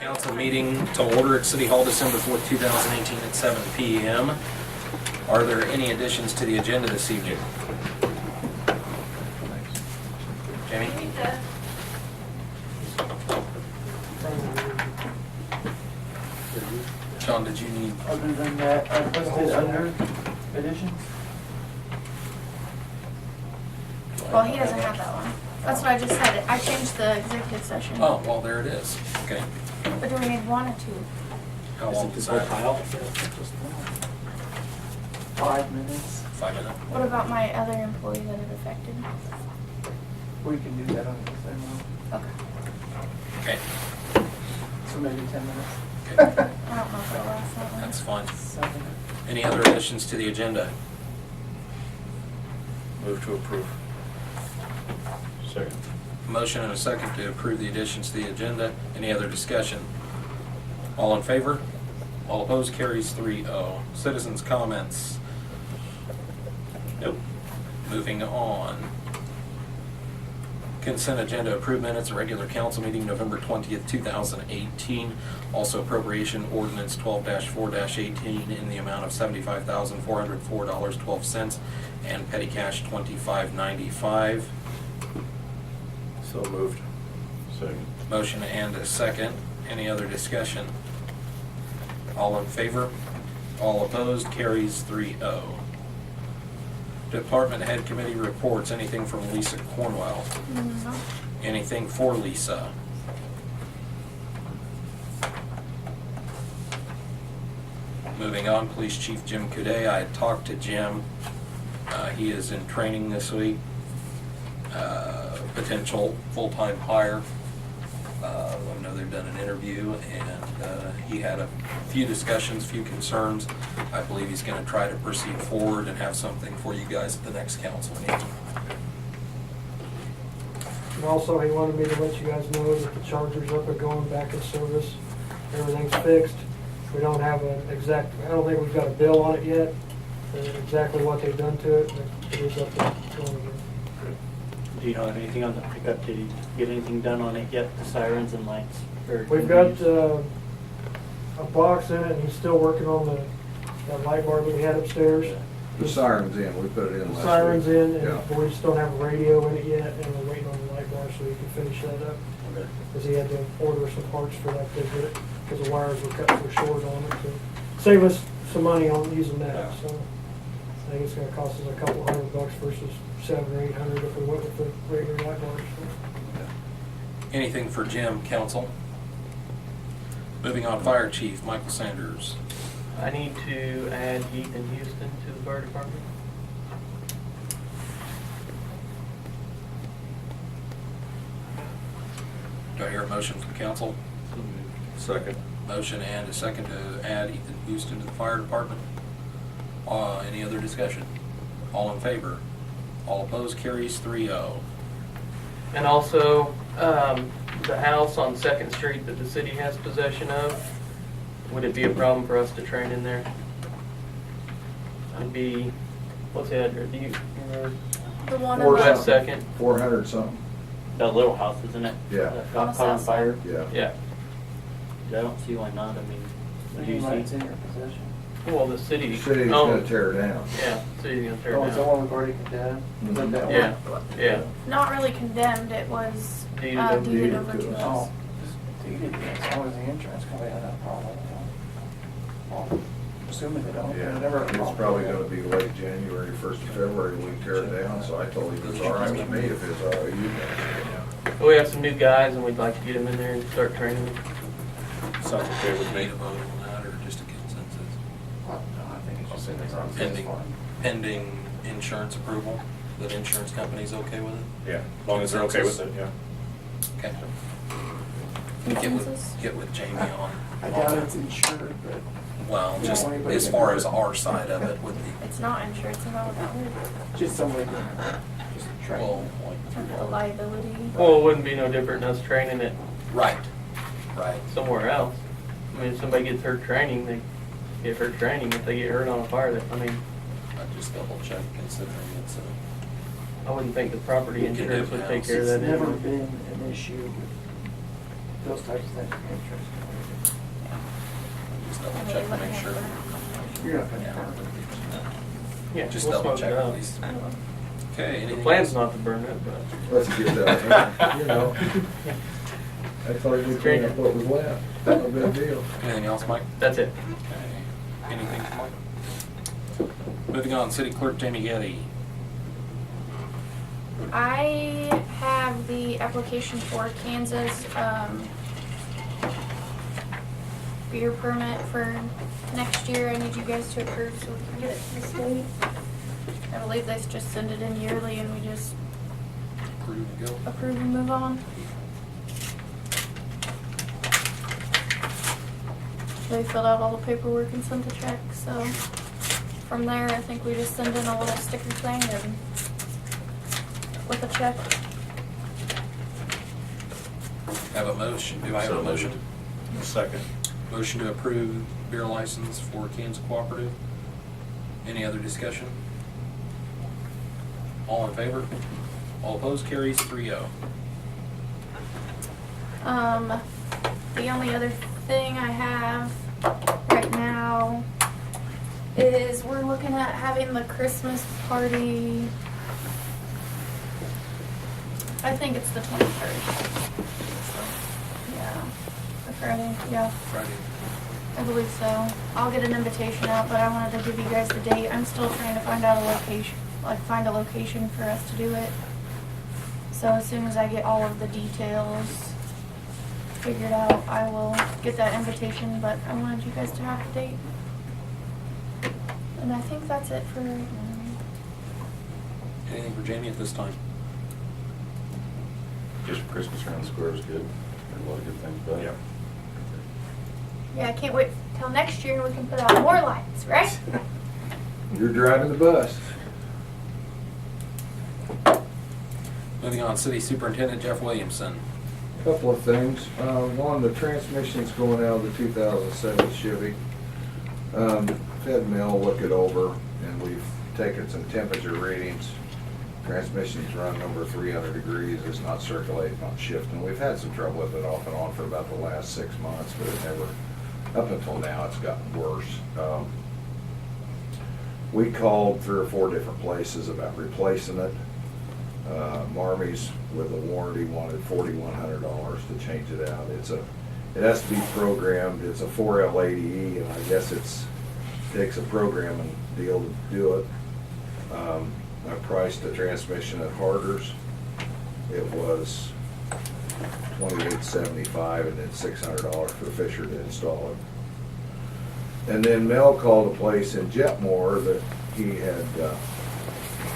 Council meeting to order at City Hall December 4th, 2018 at 7 p.m. Are there any additions to the agenda this evening? Jamie? Sean, did you need? Other than that, I listed under additions. Well, he doesn't have that one. That's what I just said. I changed the executive session. Oh, well, there it is. Okay. But do we need one or two? How long is that? 5 minutes. 5 minutes. What about my other employee that it affected? We can do that on the same one. Okay. Okay. So maybe 10 minutes. Okay. I don't know if it'll last that long. That's fine. 7 minutes. Any other additions to the agenda? Move to approve. Second. Motion and a second to approve the additions to the agenda. Any other discussion? All in favor? All opposed? Carries 3-0. Citizens' comments? Nope. Moving on. Consent agenda, approved minutes, regular council meeting November 20th, 2018. Also appropriation ordinance 12-4-18 in the amount of $75,404.12 and petty cash $25.95. So moved. Second. Motion and a second. Any other discussion? All in favor? All opposed? Carries 3-0. Department head committee reports. Anything from Lisa Cornwell? No. Anything for Lisa? Moving on, Police Chief Jim Coudet. I had talked to Jim. He is in training this week. Potential full-time hire. I know they've done an interview, and he had a few discussions, few concerns. I believe he's going to try to proceed forward and have something for you guys at the next council meeting. And also, he wanted me to let you guys know that the charger's up and going back in service. Everything's fixed. We don't have an exact, I don't think we've got a bill on it yet, exactly what they've done to it, but it is up and going again. Do you know anything on the pickup? Did he get anything done on it yet? The sirens and lights? Or We've got a box in it, and he's still working on that light bar that we had upstairs. The siren's in, we put it in The last siren's week. in, Yeah. and we just don't have a radio in it yet, and we're waiting on the light bar so he can finish that up. Because he had to order some parts for that, because the wires were cut so short on it, to save us some money on using that, Yeah. so. I think it's gonna cost us a couple $100 versus $700 or $800 if we went with the regular light bars. Anything for Jim, council? Moving on, Fire Chief Michael Sanders. I need to add Ethan Houston to the fire department. Do I hear a motion from council? Second. Motion and a second to add Ethan Houston to the fire department. Any other discussion? All in favor? All opposed? Carries 3-0. And also, the house on 2nd Street that the city has possession of, would it be a problem for us to train in there? It'd be, what's the address? Do you remember? The one Or above. West 2nd? 400 something, that little house, isn't it? Yeah. That got caught on fire? yeah. Yeah. I don't see why not. I mean, do you It's see? in your possession. Well, the city. City's owns- gonna tear it down. Yeah, city's gonna tear Oh, it it's the down. one we've already condemned? Is that that one? Yeah, yeah. Not really condemned, it was Deeded over- deeded deeded over to to us. us. Oh, just deeded, as long as the insurance company had that problem. Well, assuming they don't, Yeah, they never. have a it's problem. probably gonna be late January, 1st of February, we tear it down, so I told him it's all right with me if it's all right with you guys. We have some new guys and we'd like to get them in there and start training them. Sounds okay with Need me. a vote on that or just a consensus? No, I think it's just in the process. Pending, pending insurance approval, that insurance company's okay with it? Yeah, as long as they're okay with it, yeah. Okay. Consensus? Get with Jamie on. I doubt it's insured, but. Well, Yeah, just anybody as can far do as it. our side of it would be, It's not insured, so how would that work? Just somebody can just train. well, like. The liability. Well, it wouldn't be no different than us training it Right, right. somewhere else. I mean, if somebody gets hurt training, they get hurt training. If they get hurt on a fire, I mean, I just double check considering it's a. I wouldn't think the property You can insurance do would it take now. care of It's that never anyway. been an issue with those types of things, insurance. Just double check to make sure. You're not gonna have to. Yeah, Just we'll double smoke check it at up. least. Okay, The anything plan's else? not to burn it, but. Let's get that, you know. I thought we'd clean up what was left. No big deal. Anything else, Mike? That's it. Okay. Anything from Mike? Moving on, City Clerk Jamie Getty. I have the application for Kansas, beer permit for next year. I need you guys to approve so we can get it to the state. I believe they just send it in yearly and we just Approve and go. approve and move on. They filled out all the paperwork and sent the check, so from there, I think we just send in a little sticker thing and with a check. Have a motion. Do I have a So moved. motion? Second. Motion to approve beer license for Kansas Cooperative. Any other discussion? All in favor? All opposed? Carries 3-0. The only other thing I have right now is we're looking at having the Christmas party. I think it's the 23rd. Yeah, the Friday, yeah. Friday. I believe so. I'll get an invitation out, but I wanted to give you guys the date. I'm still trying to find out a location, find a location for us to do it. So as soon as I get all of the details figured out, I will get that invitation, but I wanted you guys to have the date. And I think that's it for right now. Anything for Jamie at this time? Just Christmas around the square is good. There's a lot of good things about it. Yeah, I can't wait till next year and we can put out more lights, right? You're driving the bus. Moving on, City Superintendent Jeff Williamson. Couple of things. One, the transmission's going out of the 2007 Chevy. Had Mel look it over, and we've taken some temperature readings. Transmission's run over 300 degrees. It's not circulating, not shifting. We've had some trouble with it off and on for about the last 6 months, but it never, up until now, it's gotten worse. We called 3 or 4 different places about replacing it. Marmy's with a warranty wanted $4,100 to change it out. It has to be programmed. It's a 4L80E, and I guess takes a programming deal to do it. I priced the transmission at Harder's. It was $28.75 and then $600 for Fisher to install it. And then Mel called a place in Jetmore that he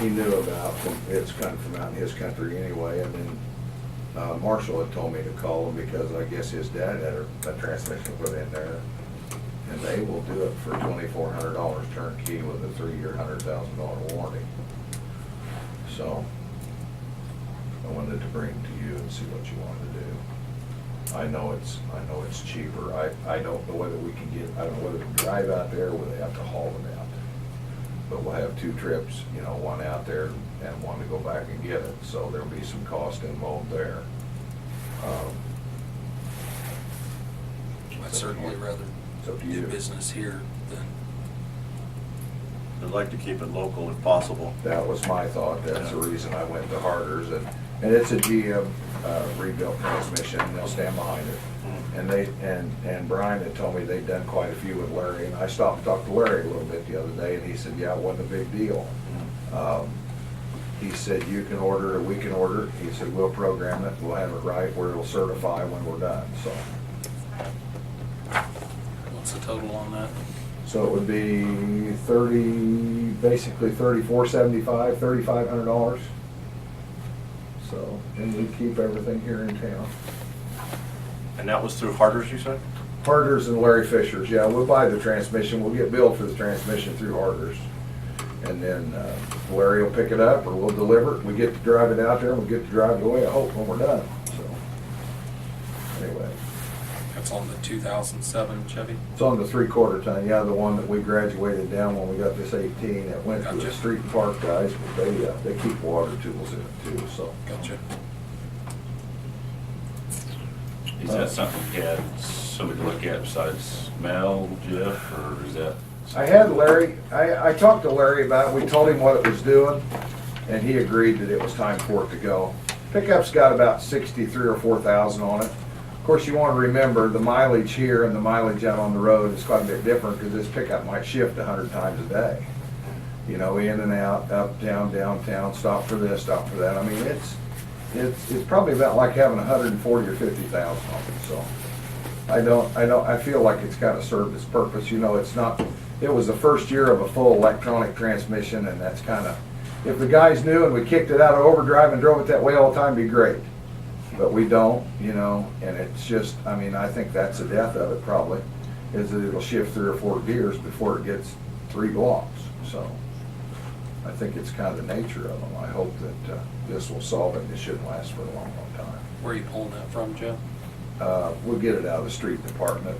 knew about. It's kind of from out in his country anyway. And then Marshall had told me to call him because I guess his dad had a transmission put in there. And they will do it for $2,400 turnkey with a 3-year, $100,000 warranty. So I wanted to bring it to you and see what you wanted to do. I know it's cheaper. I don't know whether we can I don't know whether we can drive out there or whether they have to haul it out. But we'll have 2 trips, one out there and one to go back and get it. So there'll be some cost involved there. I'd certainly rather It's up to do you. business here than, I'd like to keep it local if possible. That was my thought. That's the reason I went to Harder's, and it's a GM rebuilt transmission, and they'll stand behind it. And Brian had told me they'd done quite a few with Larry, and I stopped and talked to Larry a little bit the other day, and he said, yeah, it wasn't a big deal. He said, you can order it, we can order it. He said, we'll program it, we'll have it right where it'll certify when we're done, so. what's the total on that? So it would be basically $3,475, $3,500. So, and we keep everything here in town. And that was through Harder's, you said? Harder's and Larry Fisher's, yeah, we'll buy the transmission, we'll get billed for the transmission through Harder's. And then Larry will pick it up, or we'll deliver it, we get to drive it out there, and we get to drive it away, I hope, when we're done, so. Anyway, That's on the 2007 Chevy? it's on the 3/4 ton, yeah, the one that we graduated down when we got this 18, it went to the Gotcha. street and park guys, but they keep water tools in it too, so. Gotcha. Is that something you had somebody to look at besides Mel, Jeff, or is that? I had Larry, I talked to Larry about it, we told him what it was doing, and he agreed that it was time for it to go. Pickup's got about 63 or 4,000 on it. Of course, you want to remember the mileage here and the mileage out on the road is quite a bit different because this pickup might shift 100 times a day. You know, in and out, up, down, downtown, stop for this, stop for that. I mean, it's probably about like having 140 or 50,000 on it, so. I feel like it's kind of served its purpose. You know, it was the first year of a full electronic transmission, and that's kind of, if the guys knew and we kicked it out of overdrive and drove it that way all the time, it'd be great. But we don't, you know, and it's just, I mean, I think that's the death of it probably, is that it'll shift 3 or 4 gears before it gets 3 blocks. So I think it's kind of the nature of them. I hope that this will solve it, and it shouldn't last for a long, long time. Where are you pulling that from, Jeff? We'll get it out of the street department.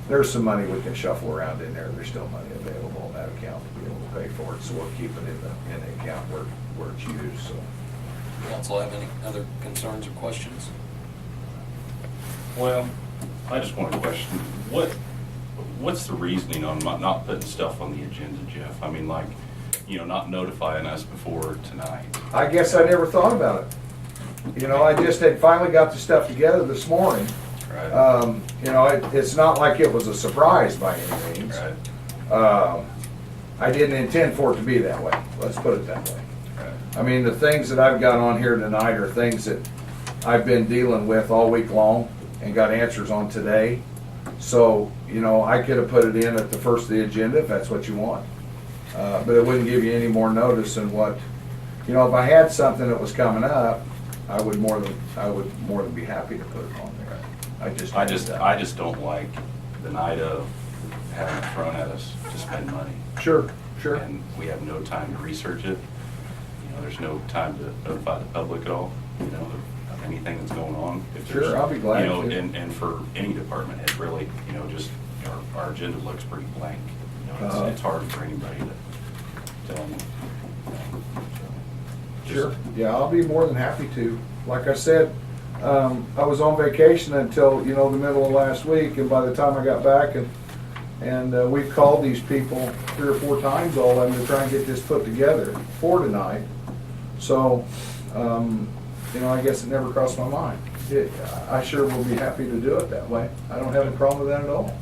There's some money we can shuffle around in there. There's still money available in that account to be able to pay for it, so we'll keep it in the account where it's used, so. Council have any other concerns or questions? Well, I just want to question, what's the reasoning on not putting stuff on the agenda, Jeff? I mean, like, you know, not notifying us before tonight. I guess I never thought about it. You know, I just had finally got the stuff together this morning. Right. You know, it's not like it was a surprise by any means. Right. I didn't intend for it to be that way. Let's put it that way. Right. I mean, the things that I've got on here tonight are things that I've been dealing with all week long and got answers on today. So, you know, I could have put it in at the first of the agenda if that's what you want. But it wouldn't give you any more notice than what, you know, if I had something that was coming up, I would more than be happy to put it on there. I just don't like the night of having it thrown at us to spend money. Sure. And we have no time to research it. You know, there's no time to notify the public at all, you know, of anything that's going on. If there's, Sure, I'll be glad you know, to. and for any department head, really, you know, just our agenda looks pretty blank. You know, it's hard for anybody to tell them. Sure. Yeah, I'll be more than happy to. Like I said, I was on vacation until, you know, the middle of last week, and by the time I got back, and we've called these people 3 or 4 times, all of them, to try and get this put together for tonight. So, you know, I guess it never crossed my mind. I sure will be happy to do it that way. I don't have a problem with that at all.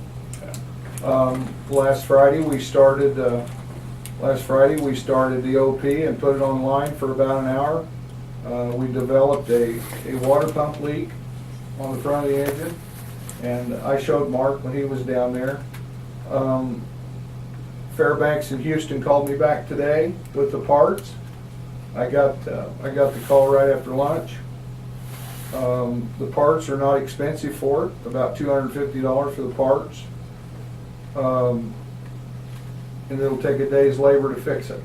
Last Friday we started the OP and put it online for about an hour. We developed a water pump leak on the front of the engine, and I showed Mark when he was down there. Fairbanks in Houston called me back today with the parts. I got the call right after lunch. The parts are not expensive for it, about $250 for the parts. And it'll take a day's labor to fix it.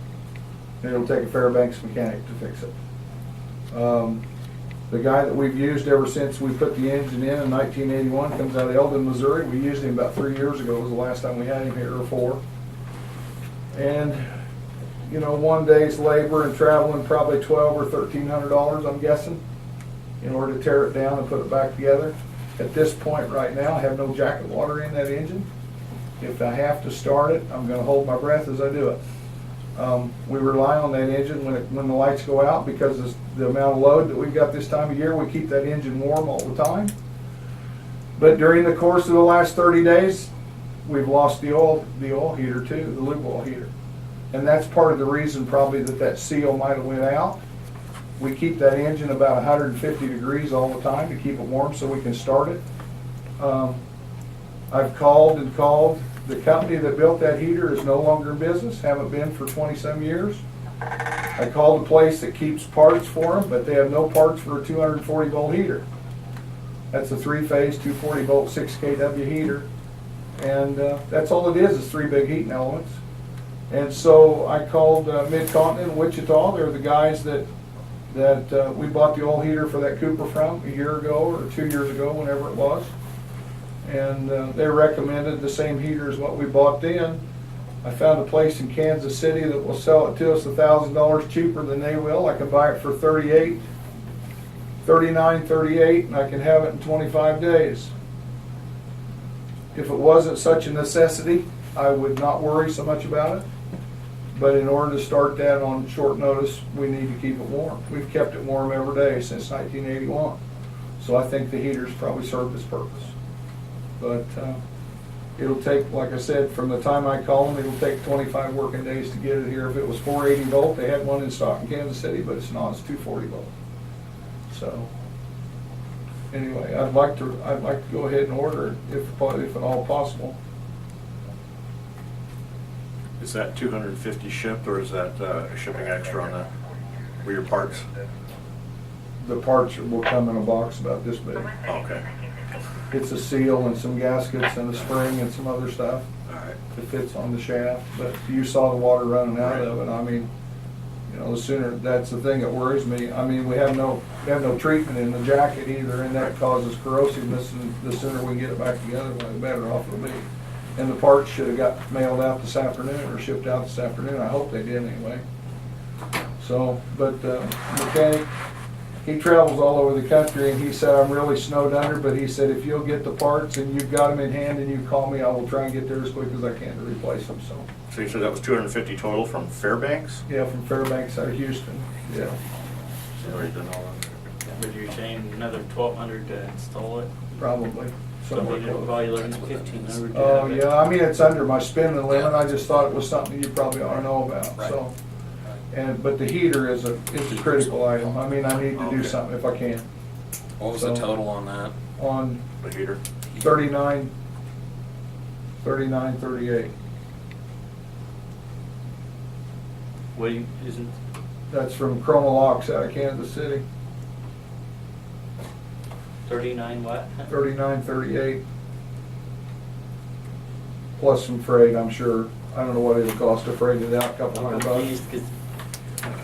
And it'll take a Fairbanks mechanic to fix it. The guy that we've used ever since we put the engine in 1981 comes out of Eldon, Missouri. We used him about 3 years ago, was the last time we had him here, or 4. And, you know, one day's labor and traveling probably $1,200 or $1,300, I'm guessing, in order to tear it down and put it back together. At this point right now, I have no jacket water in that engine. If I have to start it, I'm going to hold my breath as I do it. We rely on that engine when the lights go out, because the amount of load that we've got this time of year, we keep that engine warm all the time. But during the course of the last 30 days, we've lost the oil heater too, the lube oil heater. And that's part of the reason probably that seal might have went out. We keep that engine about 150 degrees all the time to keep it warm so we can start it. I've called and called. The company that built that heater is no longer in business, haven't been for 20-some years. I called a place that keeps parts for them, but they have no parts for a 240 volt heater. That's a 3-phase, 240 volt, 6 kW heater. And that's all it is 3 big heating elements. And so I called Mid-Continent in Wichita. They're the guys that we bought the oil heater for that Cooper from a year ago or 2 years ago, whenever it was. And they recommended the same heater as what we bought then. I found a place in Kansas City that will sell it to us $1,000 cheaper than they will. I can buy it for $38 $39.38, and I can have it in 25 days. If it wasn't such a necessity, I would not worry so much about it. But in order to start that on short notice, we need to keep it warm. We've kept it warm every day since 1981. So I think the heater's probably served its purpose. But it'll take, like I said, from the time I call them, it'll take 25 working days to get it here. If it was 480 volt, they had one in stock in Kansas City, but it's not, it's 240 volt. So, anyway, I'd like to go ahead and order it if at all possible. Is that 250 shipped, or is that shipping extra on that, for your parts? The parts will come in a box about this big. Okay, It's a seal and some gaskets and a spring and some other stuff all right. that fits on the shaft. But you saw the water running out of it. I mean, you know, the sooner, that's the thing that worries me. I mean, we have no treatment in the jacket either, and that causes corrosiveness, and the sooner we get it back together, the better off it'll be. And the parts should have got mailed out this afternoon or shipped out this afternoon. I hope they did anyway. So, but mechanic, he travels all over the country, and he said, I'm really snowed under, but he said, if you'll get the parts and you've got them in hand and you call me, I will try and get there as quick as I can to replace them, so. So you said that was 250 total from Fairbanks? Yeah, from Fairbanks out of Houston, yeah. So already done all that. But you're saying another 1,200 to install it? Probably. So somewhere you're close. probably looking at 1,500 to Oh, have it. yeah, I mean, it's under my spending limit, I just thought it was something you probably ought to know about, Right. so. But the heater is a critical item, I mean, I need to do Okay. something if I can. What was the So- total on that? On The heater? 39.38, What do you, isn't, that's from Chroma Locks out of Kansas City, 39 what? 39.38. Plus some freight, I'm sure, I don't know what it'll cost to freight it out, a couple I'm $100 bucks. confused, 'cause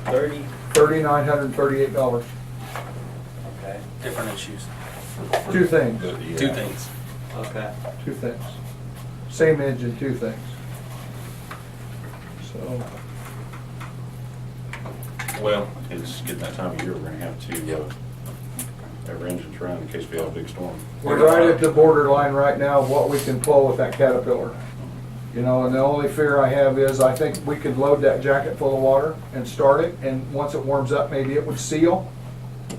30, $3,938, okay, Different issues. two things, Two things. okay. two things. Same engine, two things. So, Well, it's getting that time of year, we're gonna have to, have our engines run in case we have a big storm. we're right at the borderline right now of what we can pull with that Caterpillar. You know, and the only fear I have is I think we could load that jacket full of water and start it, and once it warms up, maybe it would seal.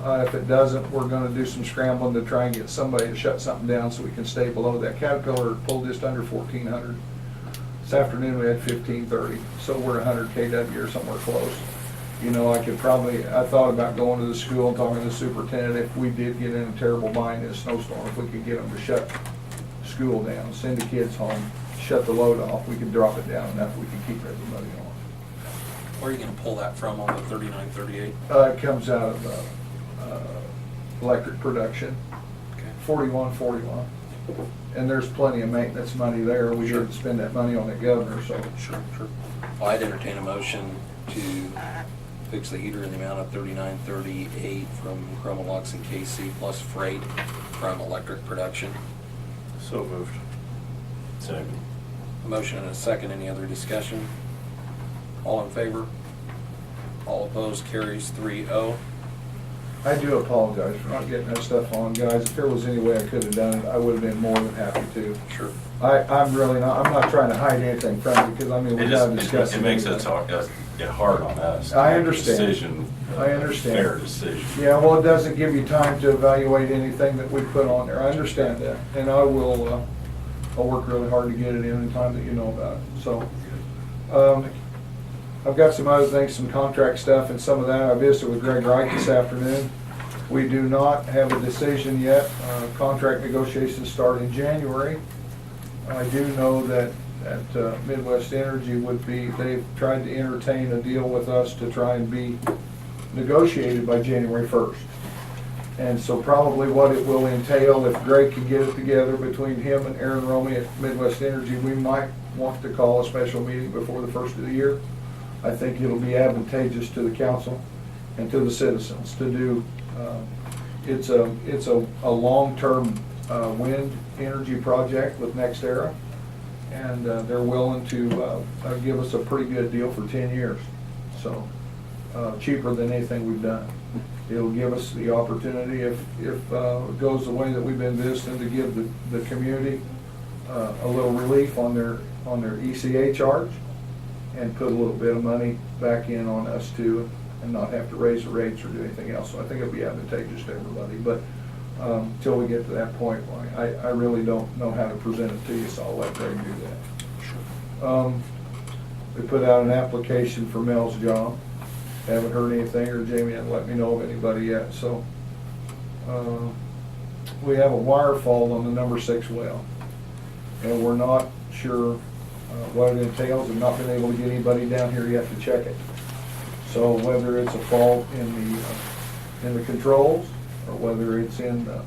If it doesn't, we're gonna do some scrambling to try and get somebody to shut something down so we can stay below that. Caterpillar pulled just under 1,400. This afternoon, we had 1,530, so we're 100 kW or somewhere close. You know, I thought about going to the school and talking to the superintendent if we did get in a terrible bind in a snowstorm, if we could get them to shut school down, send the kids home, shut the load off, we could drop it down enough, we could keep everybody on. Where are you gonna pull that from on the 3938? It comes out of electric production, Okay. 4141. And there's plenty of maintenance money there. We didn't spend that money on the governor, so. Sure, sure. Well, I'd entertain a motion to fix the heater in the amount of $39.38 from Chroma Locks and KC plus freight from electric production. So moved. Second. A motion and a second. Any other discussion? All in favor? All opposed? Carries 3-0. I do apologize for not getting that stuff on, guys. If there was any way I could have done it, I would have been more than happy to. Sure. I'm not trying to hide anything from you, because I mean, It we have just, discussed. it makes it get hard on us. to I make a understand. Decision. I understand. Fair decision. Yeah, well, it doesn't give you time to evaluate anything that we put on there. I understand that, and I will, I'll work really hard to get it in time that you know about it, so. I've got some other things, some contract stuff and some of that. I visited with Greg Wright this afternoon. We do not have a decision yet. Contract negotiations start in January. I do know that Midwest Energy they've tried to entertain a deal with us to try and be negotiated by January 1st. And so probably what it will entail, if Greg can get it together between him and Aaron Romey at Midwest Energy, we might want to call a special meeting before the first of the year. I think it'll be advantageous to the council and to the citizens to do, it's a long-term wind energy project with NextEra, and they're willing to give us a pretty good deal for 10 years. So cheaper than anything we've done. It'll give us the opportunity, if it goes the way that we've been visiting, to give the community a little relief on their ECA charge, and put a little bit of money back in on us too, and not have to raise the rates or do anything else. So I think it'll be advantageous to everybody, but till we get to that point, I really don't know how to present it to you, so I'll let Greg do that. We put out an application for Mel's job. Haven't heard anything, or Jamie hasn't let me know of anybody yet, so. We have a wire fall on the number 6 well, and we're not sure what it entails, and not been able to get anybody down here yet to check it. So whether it's a fault in the controls, or whether it's in the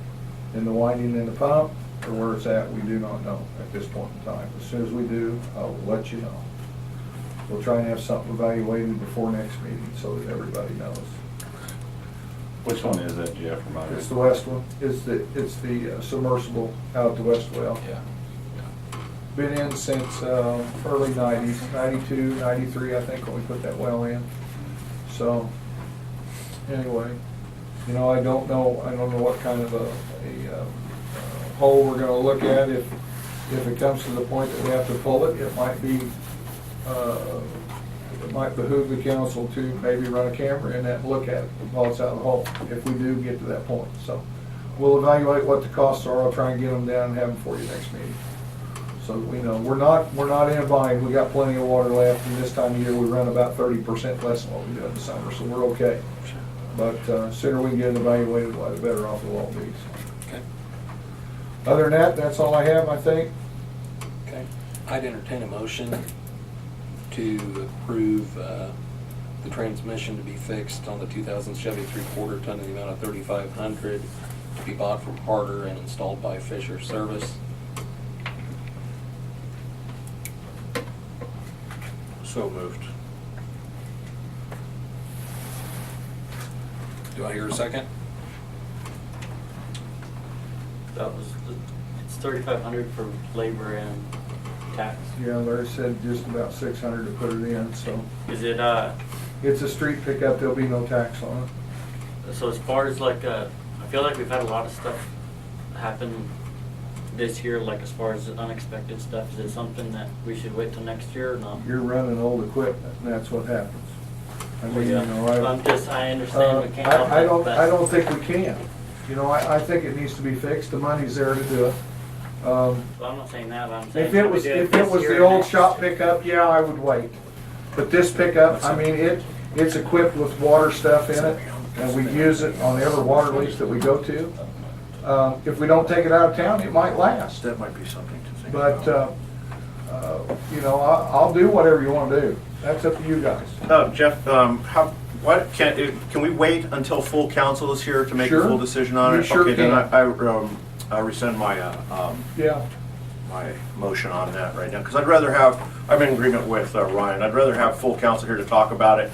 winding in the pump, or where it's at, we do not know at this point in time. As soon as we do, I'll let you know. We'll try and have something evaluated before next meeting so that everybody knows. Which one is that, Jeff? Remind me. It's the west one. It's the submersible out at the west well. Yeah. Been in since early 90s, 92, 93, I think, when we put that well in. So, anyway, you know, I don't know what kind of a hole we're gonna look at. If it comes to the point that we have to pull it, it might behoove the council to maybe run a camera in that and look at it while it's out of the hole, if we do get to that point. So, we'll evaluate what the costs are. I'll try and get them down and have them for you next meeting. So we know, we're not in a bind. We got plenty of water left, and this time of year we run about 30% less than what we do in the summer, so we're okay. But sooner we can get it evaluated, why the better off we'll all be. Okay. Other than that, that's all I have, I think. Okay. I'd entertain a motion to approve the transmission to be fixed on the 2000 Chevy 3/4 ton in the amount of $3,500 to be bought from Harder and installed by Fisher Service. So moved. Do I hear a second? That was, it's 3,500 for labor and tax. Yeah, Larry said just about 600 to put it in, so. Is it, It's a street pickup, there'll be no tax on it. so as far as like, I feel like we've had a lot of stuff happen this year, like as far as unexpected stuff. Is it something that we should wait till next year or not? You're running old equipment, and that's what happens. I mean, you know, I understand we can't help I it, don't but- think we can. You know, I think it needs to be fixed. The money's there to do it. Well, I'm not saying that, but I'm saying. If it was the old shop pickup, yeah, I would wait. But this pickup, I mean, it's equipped with water stuff in it, and we use it on every water lease that we go to. If we don't take it out of town, it might last. That might be something to think But, about. you know, I'll do whatever you want to do. That's up to you guys. Jeff, can we wait until full council is here to make a Sure. full decision on You it? sure Okay, then can. I rescind my, Yeah. my motion on that right now, because I'm in agreement with Ryan, I'd rather have full council here to talk about it.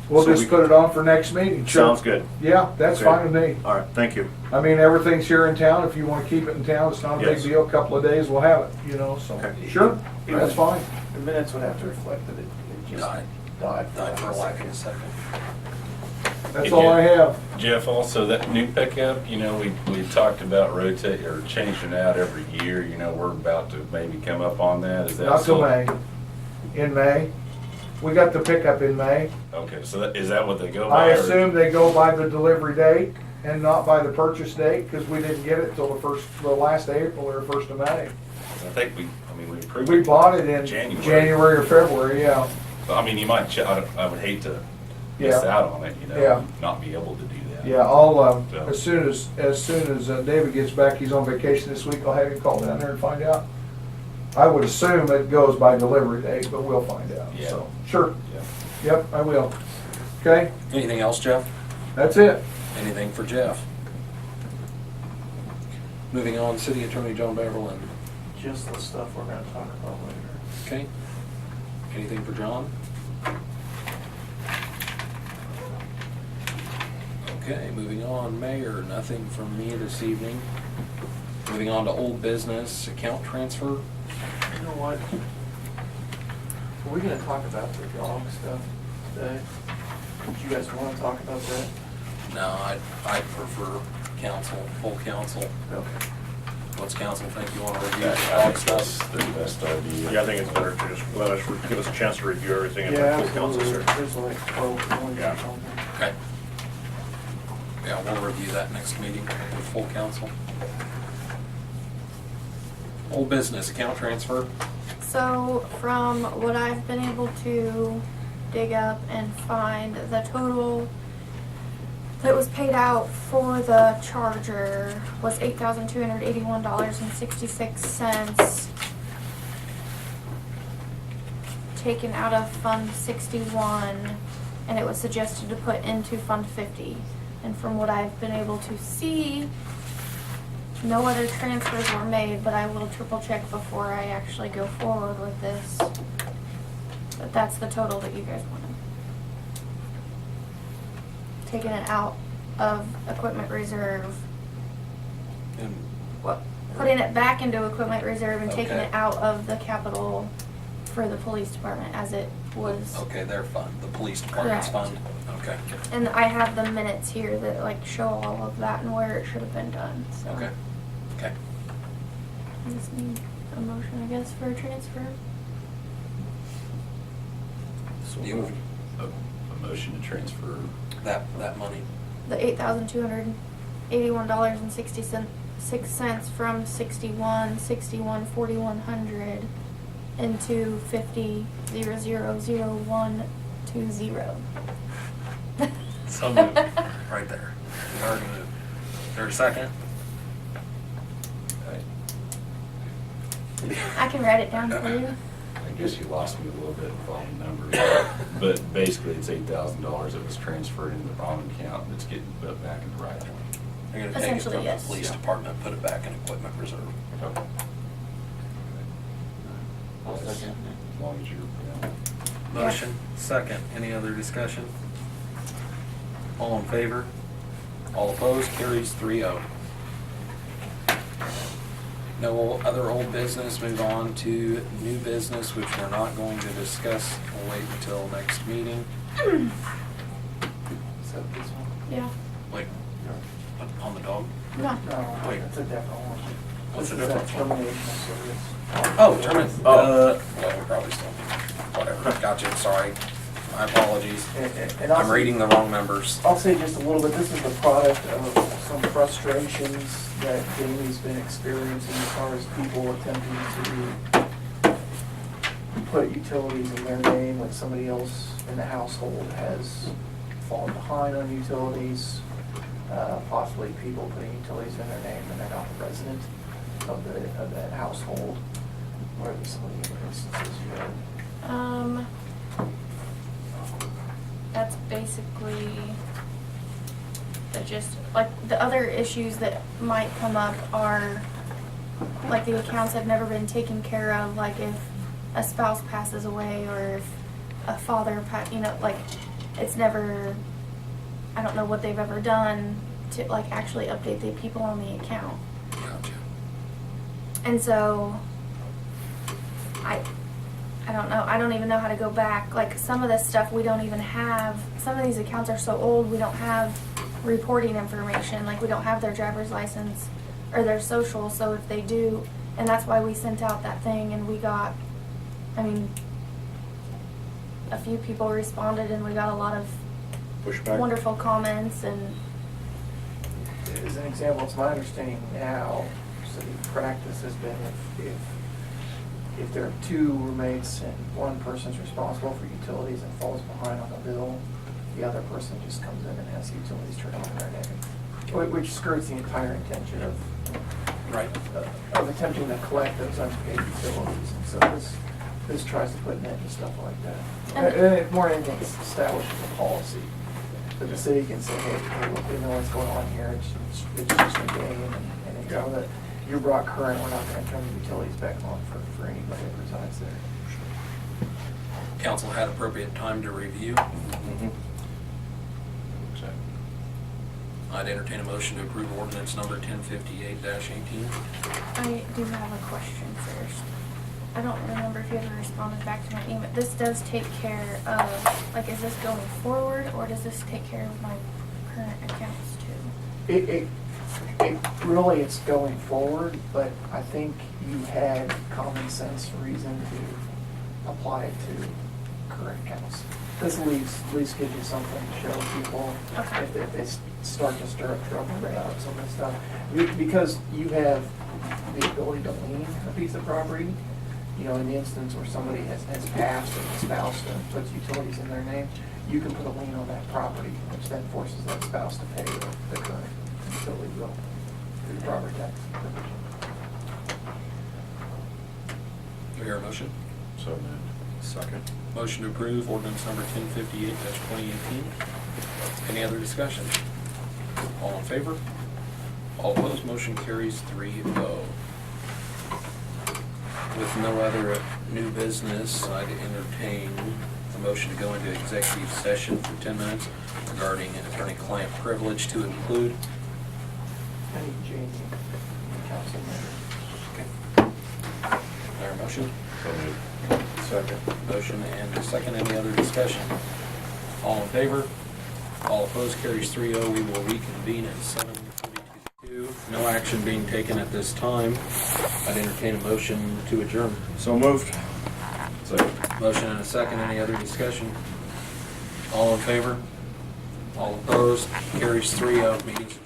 We'll so just put it on for next meeting. Sure. Sounds good. Yeah, that's Okay. fine with me. All right, thank you. I mean, everything's here in town. If you want to keep it in town, it's not a big Yes. deal. A couple of days, we'll have it, you know, so. Okay. Sure, that's fine. The minutes would have to reflect that it just died. Died for lack of a second. That's all I have. Jeff, also that new pickup, you know, we talked about rotate or changing it out every year. You know, we're about to maybe come up on that. Is that Not till still- May. In May. We got the pickup in May. Okay, so is that what they go by? I or- assume they go by the delivery date and not by the purchase date, because we didn't get it till the last of April or 1st of May. I think we approved We it. bought it in January. January or February, yeah. I mean, you might, I would hate to miss Yeah. out on it, you know, Yeah. not be able to do that. Yeah, I'll, So- as soon as David gets back, he's on vacation this week, I'll have him call down there and find out. I would assume it goes by delivery date, but we'll find out, Yeah. so, sure. Yeah. Yep, I will. Okay, Anything else, Jeff? that's it. Anything for Jeff? Moving on, City Attorney John Beverland. Just the stuff we're gonna talk about later. Okay. Anything for John? Okay, moving on, Mayor, nothing from me this evening. Moving on to old business, account transfer. You know what? Are we gonna talk about the dog stuff today? Do you guys wanna talk about that? No, I prefer council, full council. Okay. What's council think? You want to review I all think stuff? that's the best idea. Yeah, I think it's better to just let us, give us a chance to review everything and Yeah, let full council absolutely. search. There's like 12 points Yeah. or something. Okay. Yeah, we'll review that next meeting with full council. Old business, account transfer. So from what I've been able to dig up and find, the total that was paid out for the charger was $8,281.66, taken out of Fund 61, and it was suggested to put into Fund 50. And from what I've been able to see, no other transfers were made, but I will triple check before I actually go forward with this. But that's the total that you guys wanted. Taking it out of equipment reserve, And well, putting it back into equipment reserve and taking Okay. it out of the capital for the police department as it was. okay, their fund, the police department's Correct. fund. Okay, And I have the minutes here that like show all of that and where it should have been done, so. okay, okay. I just need a motion, I guess, for a transfer. You, A motion to transfer. that money. The $8,281.66 from 41 into 50,000,120. So moved. Right there. You already moved. Is there a second? I can write it down for you. I guess you lost me a little bit with all the numbers, but basically it's $8,000 that was transferred into the wrong account that's getting put back in the right one. You're gonna take it Essentially, from the yes. police department, put it back in equipment reserve. Okay. I'll second it. As long as you're, Motion, second. Any other discussion? All in favor? All opposed? Carries 3-0. No other old business. Move on to new business, which we're not going to discuss. We'll wait until next meeting. So this one? Yeah. Wait, on the dog? No. No, Wait. it's a different one. What's the This is difference? that termination of service. Oh, terminate. Well, we probably still, whatever. Gotcha, sorry. My apologies. And I'm also- reading the wrong numbers. I'll say just a little bit, this is the product of some frustrations that Jamie's been experiencing as far as people attempting to put utilities in their name when somebody else in the household has fallen behind on utilities, possibly people putting utilities in their name and they're not the resident of that household. What are some of the other instances you had? That's basically the gist. Like, the other issues that might come up are, like, the accounts have never been taken care of, like if a spouse passes away or if a father, like, it's never, I don't know what they've ever done to, like, actually update the people on the account. Gotcha. And so, I don't know. I don't even know how to go back. Like, some of this stuff we don't even have. Some of these accounts are so old we don't have reporting information. Like, we don't have their driver's license or their social. So if they do, and that's why we sent out that thing and we got, I mean, a few people responded and we got a lot of Pushback. wonderful comments and As an example, it's my understanding now, city practice has been if there are two roommates and one person's responsible for utilities and falls behind on the bill, the other person just comes in and has the utilities turned on in their name, which skirts the entire intention of Right. attempting to collect those unpaid utilities. And so this tries to put an end to stuff like that. And more than anything, it establishes a policy that the city can say, hey, look, we know what's going on here, it's just a game, and until that you're brought current, we're not gonna turn the utilities back on for anybody that resides there. Council had appropriate time to review. Mhm. I'd entertain a motion to approve ordinance number 1058-18. I do have a question first. I don't remember if you ever responded back to my email. This does take care of, like, is this going forward or does this take care of my current accounts too. It really, it's going forward, but I think you had common sense reason to apply it to current accounts. This at least gives you something to show people Okay. if they start to stir up trouble about some of this stuff. Because you have the ability to lien a piece of property, you know, in the instance where somebody has passed or the spouse puts utilities in their name, you can put a lien on that property, which then forces that spouse to pay the current utility bill through property tax. Do we hear a motion? So moved. Second. Motion to approve ordinance number 1058-2018. Any other discussion? All in favor? All opposed, motion carries 3-0. With no other new business, I'd entertain a motion to go into executive session for 10 minutes regarding attorney-client privilege to include. I need Jamie, council member. There a motion? So moved. Second. Motion and a second. Any other discussion? All in favor? All opposed, carries 3-0. We will reconvene at 7:42. No action being taken at this time. I'd entertain a motion to adjourn. So moved. Second. Motion and a second. Any other discussion? All in favor? All opposed, carries 3-0. Meeting's adjourned.